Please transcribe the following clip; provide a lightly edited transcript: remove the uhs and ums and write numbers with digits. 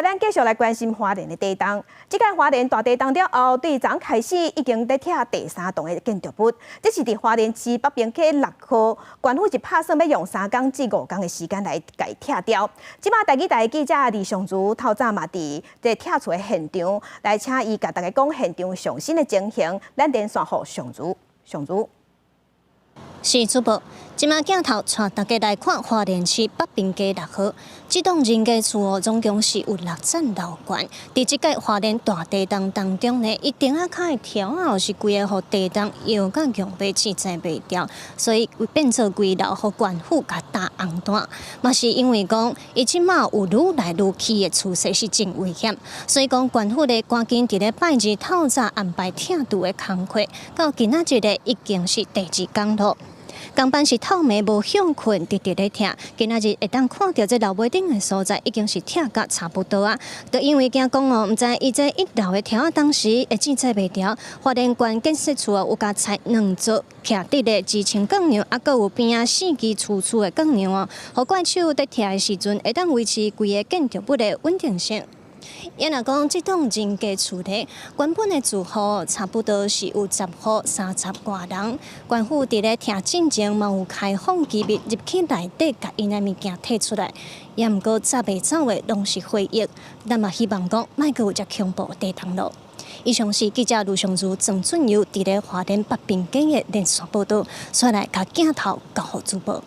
咱继续来关心花莲的地动。这届花莲大地动了后，对昨开始已经在拆第3栋的建筑物。这是伫花莲市北边溪6号，县府是打算要用3天至5天的时间来解拆掉。即马台记者李尚竹透早嘛伫这拆除的现场来，请伊甲大家讲现场上新的情形。咱连线互尚竹。是主播，今麦镜头带大家来看花莲市北滨街6号，这栋人家厝总共是有6层楼高。伫这届花莲大地震当中呢，伊顶下卡的条后是规个互地震摇甲强被试载袂掉，所以变做规楼互县府甲打红单。嘛是因为讲，伊即马有愈来愈起的趋势是真危险，所以讲县府咧赶紧伫咧拜日透早安排拆除的工课，到今仔日咧已经是第2天咯。工班是透暝无向困，直直咧拆。今仔日会当看到这楼尾顶的所在，已经是拆甲差不多啊。就因为惊讲哦，毋知伊这1楼的条当时会制载袂掉。花莲县建设处有甲拆2组徛伫的2层杠梁，啊，佮有边啊4支粗粗的杠梁哦，互怪手在拆的时阵，会当维持规个建筑物的稳定性。也若讲，这栋人家厝咧，原本的住户差不多是有10户30多人。县府伫咧拆进前嘛有开放机密入去内底，甲因的物件摕出来，也毋过早袂走的拢是回忆。咱嘛希望讲，莫阁有遮恐怖地动咯。以上是记者卢尚如、郑俊佑伫咧花莲北滨街的连续报道，所来甲镜头交互主播。